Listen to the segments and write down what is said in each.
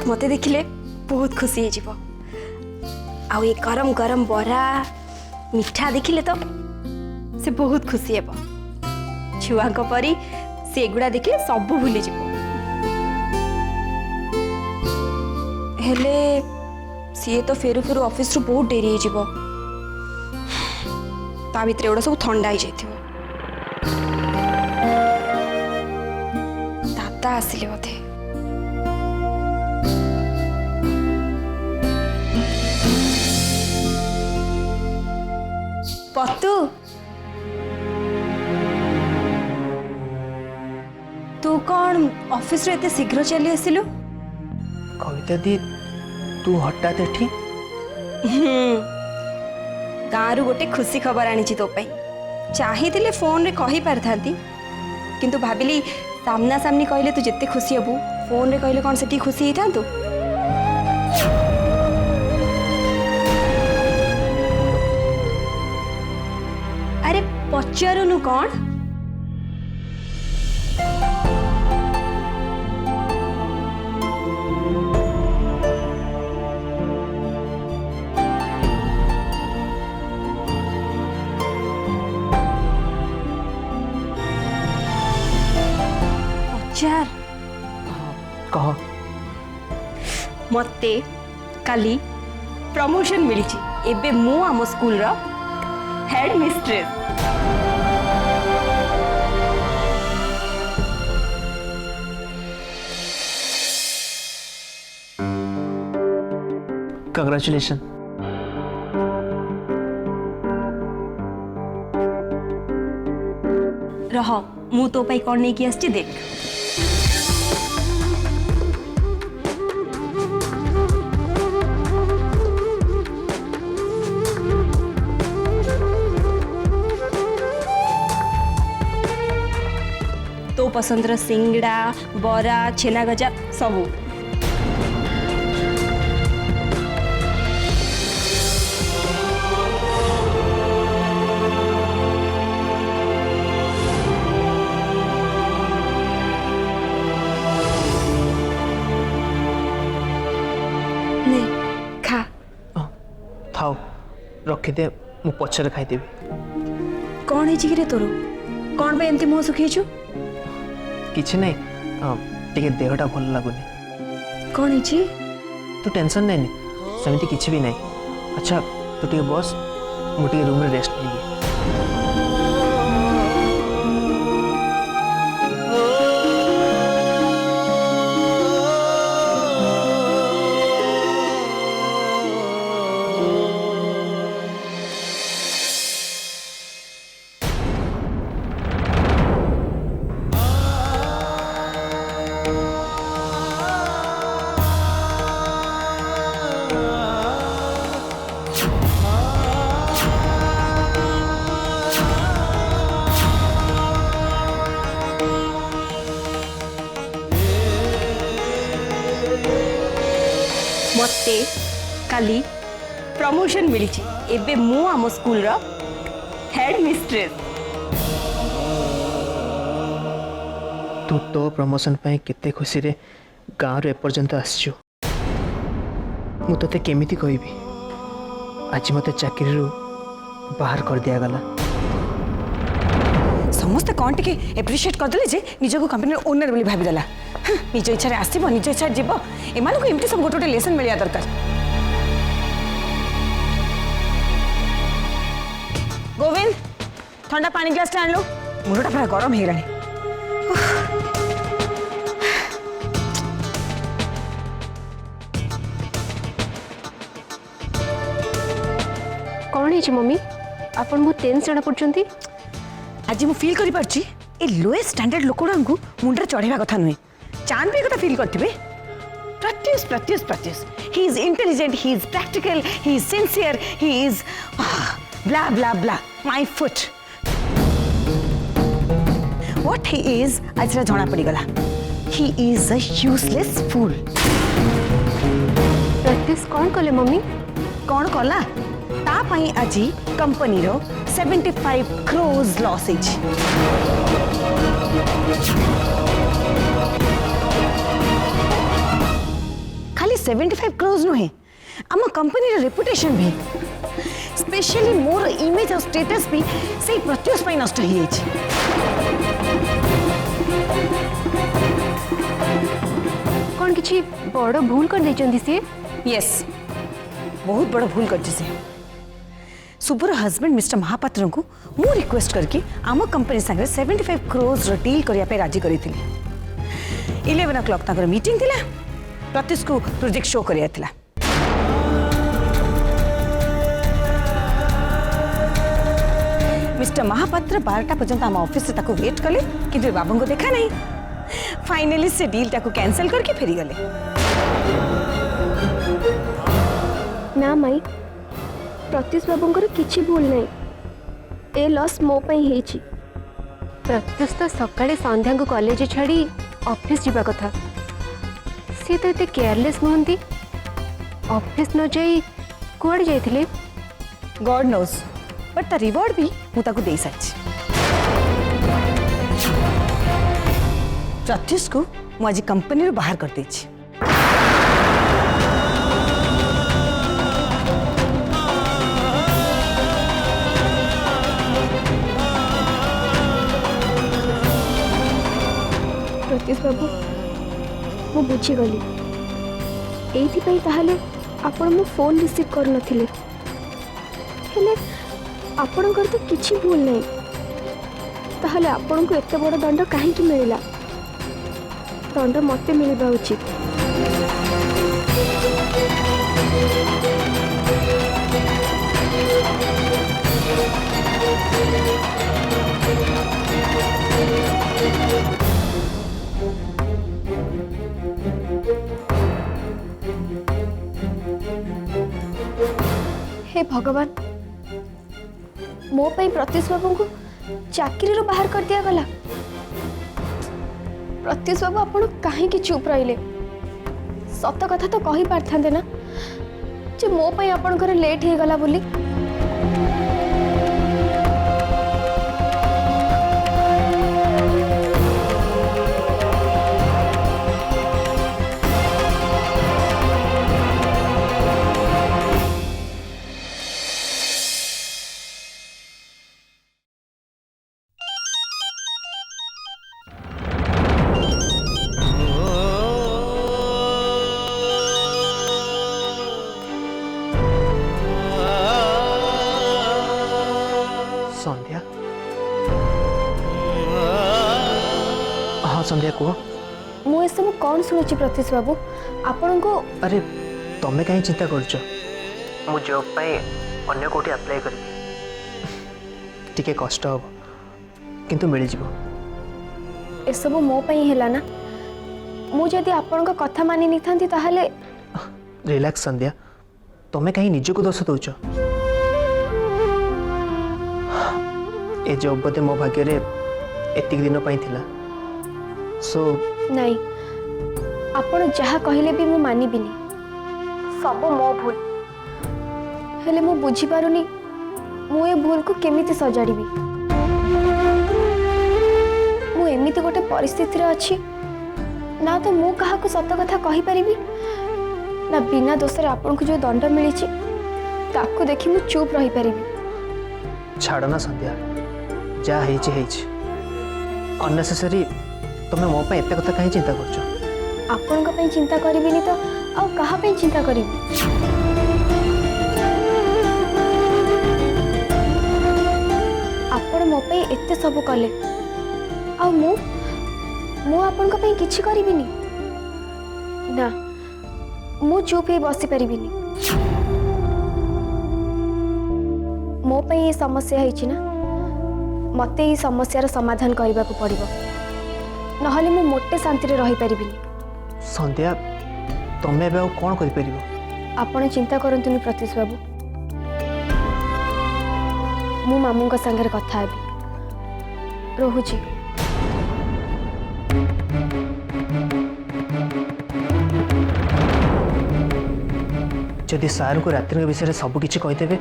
मते देखिले बहुत खुशी हो जीवो आउ ये गरम गरम बरा मिठा देखिले तो से बहुत खुशी हेबो छुआ को परी से गुडा देखिले सब भूली जीवो हेले सी तो फेरु फेरु ऑफिस रु बहुत डेरी हो जीवो ता भितर एडा सब ठंडा ही जाइथिबो दादा आसिले बोधे पतु तू कौन ऑफिस रे एते शीघ्र चली आसिलु कविता दी तू हठात एठी गाँव गोटे खुशी खबर आनी तो चाहिए फोन रे कही पार थांती किंतु भाविली सामना सामनी कहले तू जिते खुशी हबू फोन रे कहले कौन से खुशी होता तू अरे पचारुनु कौन पचार कह मते काली प्रमोशन मिली एबे मु आम स्कूल रो हेड मिस्ट्रेस कंग्रेचुलेशन रह मु तो पाई कौन नहीं की आस्ती देख तो पसंद सिंगड़ा बरा छेना गजा सबू खा थाओ रखीदे मु पछरे खाइदेबी कौन है तोर कौन एमती मुह सुखीचु किछि नहीं टिके देहटा भल लगुनि कौन है तू टेंशन नहीं सेमती किछि भी नहीं अच्छा तू टिके बस मु टिके रूम रे रेस्ट लेबी मते काली प्रमोशन मिली एबे मु आम स्कूल रो हेड मिस्ट्रेस तू तो प्रमोशन पाई केते खुशी रे गाँव रे एपर्यंत आसछु मु तते केमिति कहबी आज मते चाकरी रू बाहर कर दिया गला समस्त कौन टिके एप्रिशिएट करदेले जे निजको कंपनी ओनर बोली भाभी देला निज इच्छा रे आसीबो निज इच्छा जीव एमान को एमती सब गोटे लेसन मिलिया दरकार गोविंद ठंडा पानी ग्लास आन लो मुंडटा पूरा गरम हे रानी कौन है मम्मी आपन बहुत टेंस जଣା पड़छंती आज मु फील करि परछि ए लोएस्ट स्टैंडर्ड लोकडांगु मुंडर चढ़ेबा कथा नुहे चांद भी कथा फील करथिबे Pratyush Pratyush Pratyush he is intelligent he is practical he is sincere he is blah blah blah my foot what he is आज जना पड़ी गला he is a useless fool practice कौन कले मम्मी कौन कला ता पई आज कंपनी रो 75 crores लॉसेज 75 crores नुहे आम कंपनी रेपुटेशन भी स्पेशली मोर इमेज और स्टेटस भी से प्रत्युष पे नष्ट हो जाइए। कौन किछि बड़ भूल कर देचंदी से? यस बहुत बड़ भूल कर से सुबर हस्बैंड मिस्टर महापात्र को मु रिक्वेस्ट करके आम कंपनी संगे 75 crores डील करने पे राजी करी 11 o'clock तक मीटिंग थिला प्रत्युष को प्रोजेक्ट शो करिया थिला। मिस्टर महापात्र 12टा पर्यंत आम ऑफिस से ताको वेट कले किंतु बाबू को देखा नहीं। फाइनली से डील टाको कैंसिल करके फेरी गले। ना माई प्रत्युष बाबूंकर किछि भूल नहीं ए लॉस मो पई हेछि। प्रत्युष तो सकाळे संध्या को कॉलेज छाड़ी ऑफिस जीवा कथा सी तो एते केयरलेस नुहंती ऑफिस न जाई कुआड जाइथिले God knows but the reward भी मु ताको दे सारी। प्रत्युष को मु आज कंपनी रो बाहर कर देछि। प्रत्युष बाबू मु बुझीगली एइथिपाई ताहले आपण मो फोन रिसीव कर नथिले हेले आपणकर तो किछि भूल नहीं ताहले आपण को एते बड़ दंड काहे कि मिलिला? दंड मते मिलबा उचित। हे भगवान मो पई प्रत्युष बाबू को चाकरी रो बाहर कर दिया गला। प्रत्युष बाबू आपण काहे कि चुप रहिले? सत कथा तो कहि पारथांदे ना जे मो पई आपण घर लेट हे गला बोली। संध्या हाँ संध्या कह मु ए सब कौन सुनुची प्रत्युष बाबू आपण को? अरे तमें कहीं चिंता करछ मु जॉब पाई अन्य कोठी अप्लाई करी टिके कष्ट हो किंतु मिल जिवो। ए सब मो पई हेला ना मु जदी आपण को कथा मानि निथांती ताहले। रिलैक्स संध्या तमें कहीं निज को दोष दौच ए जॉब बोधे मो भाग्य रे एतिक दिन पाई थिला सो नहीं आपण जहा कहले भी मु मानिबिनी सब मो भूल हेले मु बुझी पारुनी मु ए भूल को केमिति सजाड़ीबी। मु एमिति गोटे परिस्थिति रे अछि ना तो मु कहा को सत कथा कहि परिबी ना बिना दोष रे आपण को जो दंड मिली ताको देखि मु चुप रही परिबी। छाड़ ना संध्या जा हेछि अननेसेसरी तमें मो पे एते कथा कहीं चिंता करछ? आपण को पई चिंता करिबिनी तो आ कहा पई चिंता करिबी? आपण मो पे एते सब कले आ मु आपण को पई किछि करिबिनी ना मु चुप ही बसी परिबिनी। मो पे ये समस्या है ना मते ये समस्यार समाधान करने को पड़ो नहले मु मोटे शांति रही पारिबिनी। संध्या तमें बे कौन कर परिबो? आपण चिंता करंतुनी प्रत्युष बाबू मु मामू का संगे कथा हेबी रोहुची। जदि सार को रात्रि विषय सब किसी कहीदेवे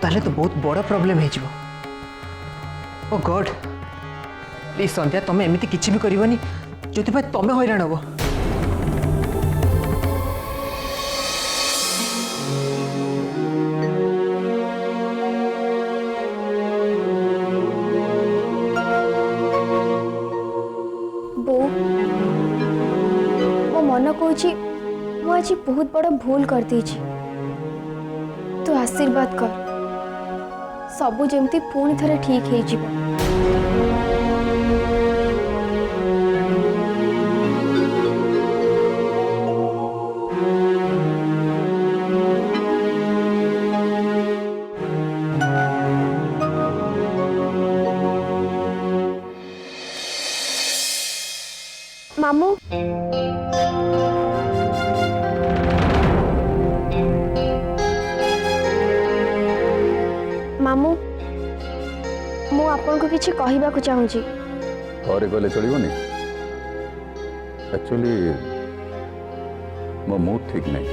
ताले तो बहुत बड़ा प्रॉब्लम हो। ओ गॉड प्लीज संध्या तमें एमती किसी भी करनी जो तमें हैरान हम। लाଗୁଛି ମୁଁ ଆଜି ବହୁତ ବଡ଼ ଭୁଲ କରିଦେଇଛି। ତୁ ଆଶୀର୍ବାଦ କର ସବୁ ଯେମିତି ପୁଣି ଥରେ ଠିକ୍ ହେଇଯିବ। ମାମୁଁ ମାମୁଁ ମୁଁ ଆପଣଙ୍କୁ କିଛି କହିବାକୁ ଚାହୁଁଛି। ଥରେ କହିଲେ ଚଳିବନି? ଆକ୍ଚୁଆଲି ମୋ ମୁଡ୍ ଠିକ୍ ନାହିଁ।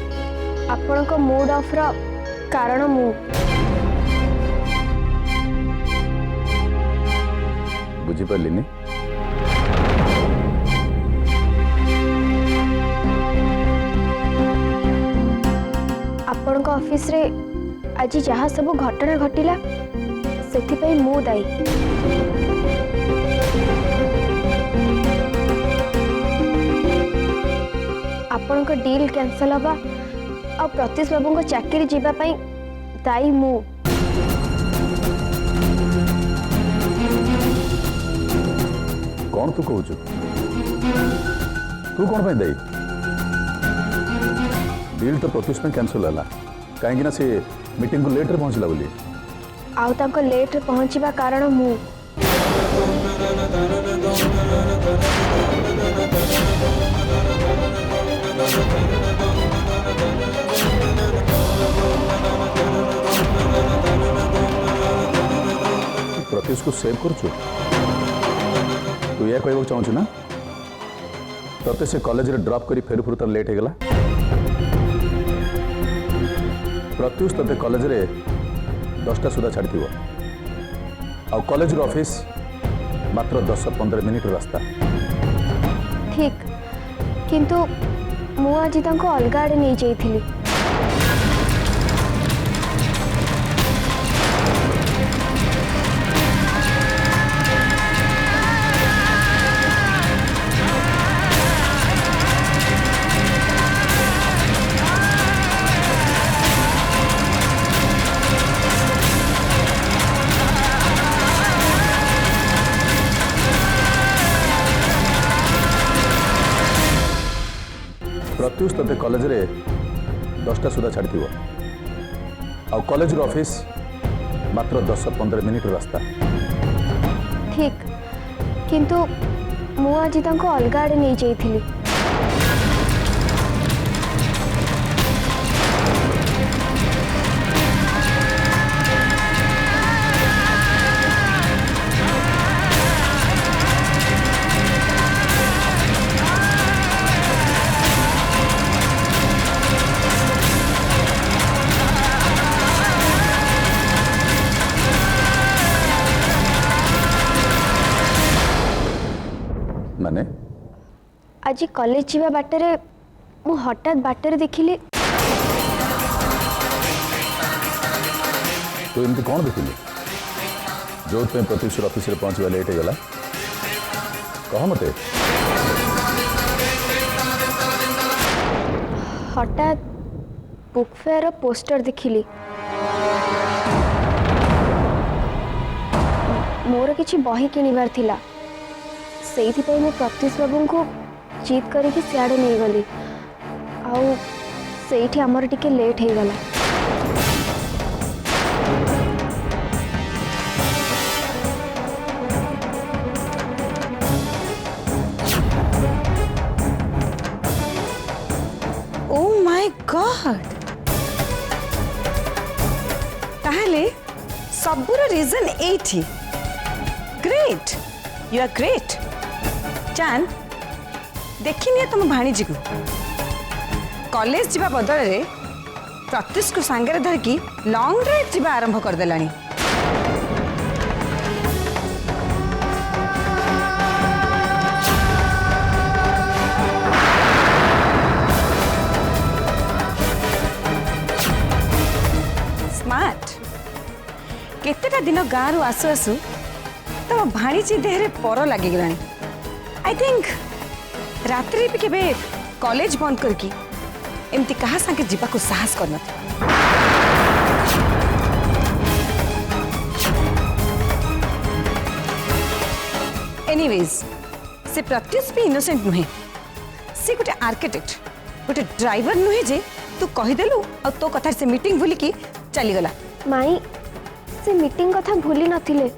ଆପଣଙ୍କ ମୁଡ୍ ଅଫ୍ର କାରଣ ମୁଁ। ବୁଝିପାରିଲିନି। ଆପଣଙ୍କ ଅଫିସରେ ଆଜି ଯାହା ସବୁ ଘଟଣା ଘଟିଲା ସେଥିପାଇଁ ମୁଁ ଦାୟୀ। ଆପଣଙ୍କ ଡିଲ୍ କ୍ୟାନ୍ସଲ ହେବା ଆଉ ପ୍ରତ୍ୟୁଷ ବାବୁଙ୍କ ଚାକିରି ଯିବା ପାଇଁ ଦାୟୀ ମୁଁ। କ'ଣ ତୁ କହୁଛୁ? ତୁ କ'ଣ ପାଇଁ ଦାୟୀ? ଡିଲ୍ ତ ପ୍ରତ୍ୟୁଷ ପାଇଁ କ୍ୟାନ୍ସଲ ହେଲା କାହିଁକି ନା ସେ ମିଟିଂକୁ ଲେଟ୍ରେ ପହଞ୍ଚିଲା ବୋଲି। ଆଉ ତାଙ୍କ ଲେଟ୍ରେ ପହଞ୍ଚିବା କାରଣ ମୁଁ। ପ୍ରତ୍ୟୁଷକୁ ସେଭ୍ କରୁଛୁ? ତୁ ଏହା କହିବାକୁ ଚାହୁଁଛୁ ନା ତତେ ସେ କଲେଜରେ ଡ୍ରପ୍ କରି ଫେରୁ ଫେରୁ ତାର ଲେଟ୍ ହେଇଗଲା? ପ୍ରତ୍ୟୁଷ ତତେ କଲେଜରେ 10ଟା ସୁଦ୍ଧା ଛାଡ଼ିଥିବ ଆଉ କଲେଜରୁ ଅଫିସ୍ ମାତ୍ର 10-15 ମିନିଟ୍ର ରାସ୍ତା। ଠିକ୍, କିନ୍ତୁ ମୁଁ ଆଜି ତାଙ୍କୁ ଅଲଗା ଆଡ଼େ ନେଇଯାଇଥିଲି। ପ୍ରତ୍ୟୁଷ ତତେ କଲେଜରେ 10ଟା ସୁଦ୍ଧା ଛାଡ଼ିଥିବ ଆଉ କଲେଜରୁ ଅଫିସ୍ ମାତ୍ର 10-15 ମିନିଟ୍ର ରାସ୍ତା। ଠିକ୍, କିନ୍ତୁ ମୁଁ ଆଜି ତାଙ୍କୁ ଅଲଗା ଆଡ଼େ ନେଇଯାଇଥିଲି। ମାନେ ଆଜି କଲେଜ ଯିବା ବାଟରେ ମୁଁ ହଠାତ୍ ବାଟରେ ଦେଖିଲି। ତୁ ଏମିତି କ'ଣ ଦେଖିଲୁ ଯୋଉଥିପାଇଁ ପ୍ରତ୍ୟୁଷର ଅଫିସରେ ପହଞ୍ଚିବା ଲେଟ୍ ହେଇଗଲା? କହ ମତେ। ହଠାତ୍ ବୁକ୍ ଫେୟାରର ପୋଷ୍ଟର ଦେଖିଲି। ମୋର କିଛି ବହି କିଣିବାର ଥିଲା, ସେଇଥିପାଇଁ ମୁଁ ପ୍ରତ୍ୟୁଷ ବାବୁଙ୍କୁ ଜିଦ୍ କରିକି ସିଆଡ଼େ ନେଇଗଲି ଆଉ ସେଇଠି ଆମର ଟିକେ ଲେଟ୍ ହେଇଗଲା। ଓ ମାଇ ଗଡ୍! ତାହେଲେ ସବୁର ରିଜନ୍ ଏଇଠି। Great, you are great. Chance ଦେଖିନିଏ ତୁମ ଭାଣିଜୀକୁ କଲେଜ ଯିବା ବଦଳରେ ପ୍ରତ୍ୟୁଷକୁ ସାଙ୍ଗରେ ଧରିକି ଲଙ୍ଗ ଡ୍ରାଇଭ୍ ଯିବା ଆରମ୍ଭ କରିଦେଲାଣି। ସ୍ମାର୍ଟ। କେତେଟା ଦିନ ଗାଁରୁ ଆସୁ ଆସୁ ତମ ଭାଣିଜୀ ଦେହରେ ପର ଲାଗିଗଲାଣି। I think ରାତ୍ରି ବି କେବେ कॉलेज बंद करके एमती कहा संगे जीवा को साहस करना। एनीवेज से प्रत्युष भी इनोसेंट नुहे, से गोटे आर्किटेक्ट गोटे ड्राइवर नुहे जे तू कहीदेलु और तो कथा से मीटिंग भूल की चलीगला। माई से मीटिंग कथा भूली नथिले,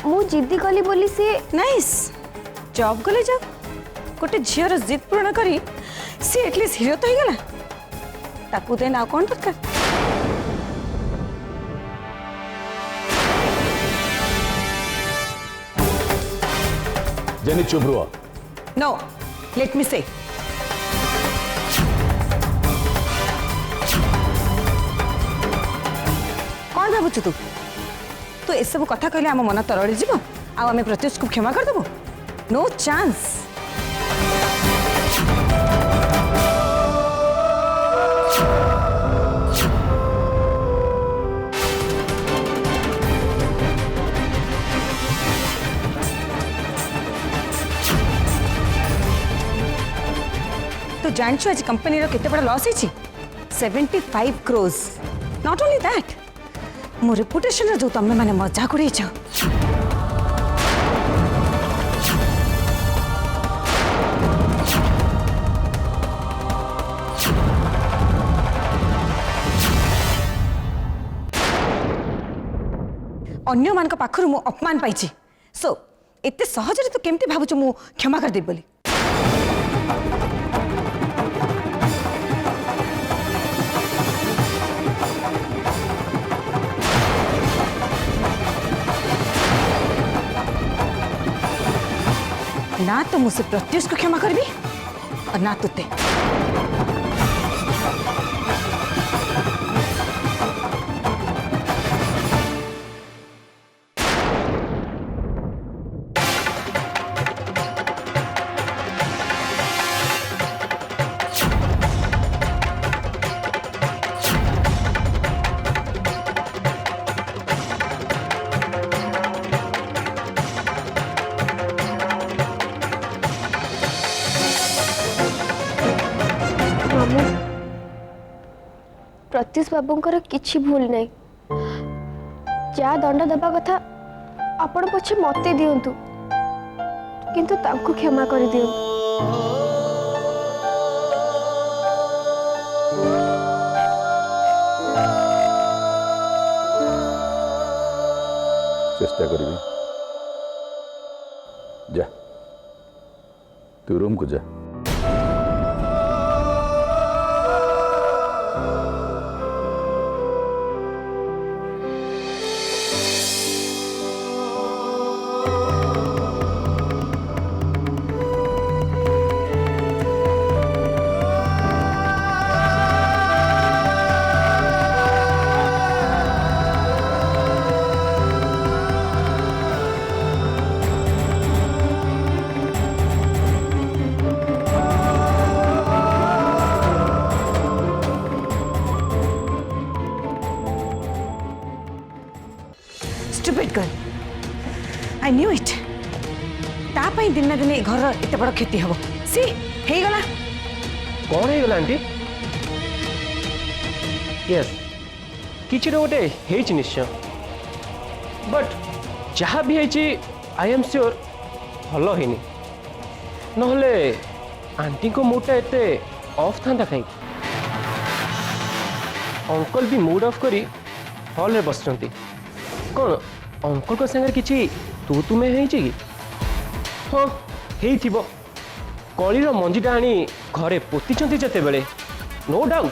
मु जिद्दी कली बोली से। नाइस जॉब गले जाओ गोटे झीर जिद पूर्ण करी सी एटलिस्ट हिरो तो होगला ताकू देन आ कौन दरकार। जेनी चुप रुआ। नो लेट मी से कौन भावुଛୁ तू तो ए सब कथा कहले आम मन तरड़ी जीव आम प्रत्युष को क्षमा कर देबो। No chance. तो जानछु आज कंपनी रो केते बड़ा लॉस है 75 crores। नॉट ओनली दैट मो रेपुटेशन रो जो तमे माने मजाक उड़े छ। अन्य मान का पाखरु मु अपमान पाइछि सो एते सहजरे तो केमती भाबुछु मु क्षमा कर देब बोली। ना तो मुझसे प्रत्युष को क्षमा करबी और ना तुते। मामू प्रत्युष बाबूंकर किछि भूल नहीं, जा दंड देबा कथा आपण पछे मते दियंतु किंतु तांको क्षमा कर दियंतु। चेष्टा करी जा तू रूम को जा। Stupid girl. I knew it. तापाई दिन ना दिन घर इतने बड़ क्षति हम सी हे गला कौन है गला आंटी? यस किछि गोटे हेछि निश्चय बट जहाँ भी हेछि आई एम श्योर भल हेनी नहले आंटी को मूडटा एते ऑफ था कहीं अंकल भी मूड ऑफ करी हॉल रे बसचंती कौन अंकल को संगे किछि तू तुमे हेछि कि हाँ हेइथिबो कलीर मंजीटा आनी घरे पोतीचंती जेते बेले नो डाउट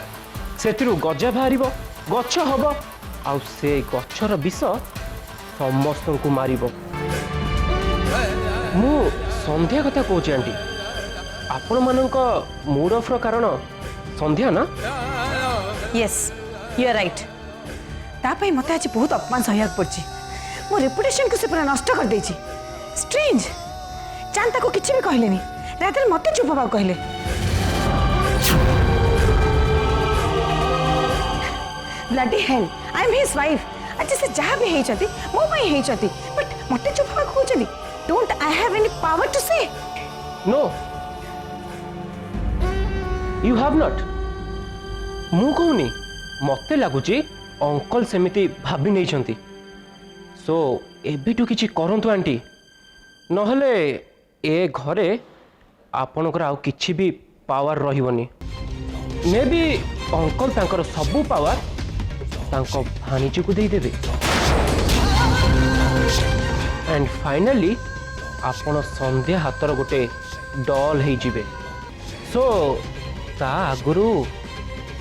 सेतिरु गजा बाहरिबो गछ हबो आउ से गछर विष समस्तंकु मारिबो। मु संध्या कथा कहूची आंटी आपण मानक मूड ऑफ रो कारण संध्या ना? Yes you are right. तापाई मते आज बहुत अपमान सहयोग पड़ची मो रेपुटेशन को से पूरा नष्ट कर देची। स्ट्रेंज चांता को किछि भी कहलेनी रात मते चुप हवा कहले। Bloody hell I am his wife आज से जहाँ भी हेचती मो पई हेचती बट मते चुप हवा कहचली don't I have any power to say no you have not मु कहूनी मते लगुची अंकल सेमिति भाबी नहीं सो एबिटू किछि करंतु आंटी नहले ए घरे आपणकर आउ किछि भी पावर रहिबनी मे बी अंकल तांकर सबू पावर तांको भाणीजी को दे देबे एंड फाइनली आपण संध्या हातर गोटे डॉल हे जिवे सो ता आगुरु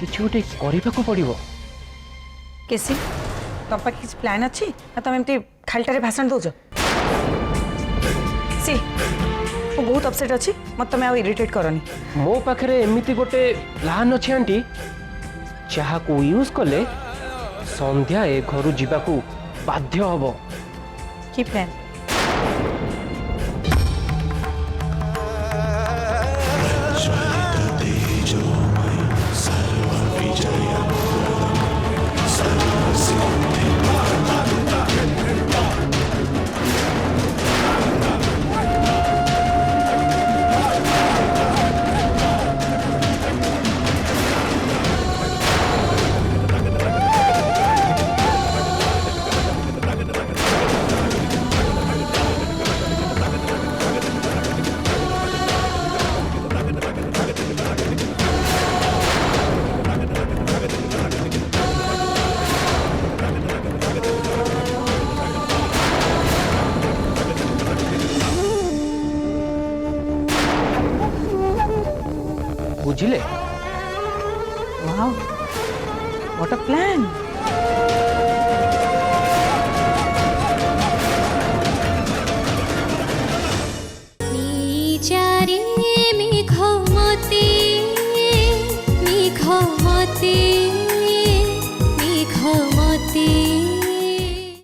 किछि गोटे करबा को पड़िबो केसी तुम पाखे किसी प्लान अच्छी ना तुम एमती खालटारे भाषण दौच सी मु बहुत अपसेट अच्छी मत तुम इरिटेट करनी मो पाखरे एमिति गोटे प्लान अछि आंटी जहा को यूज कले संध्या ए घरु जीवाकू बाध्य हबो की प्लान बुझिले वाओ व्हाट अ प्लान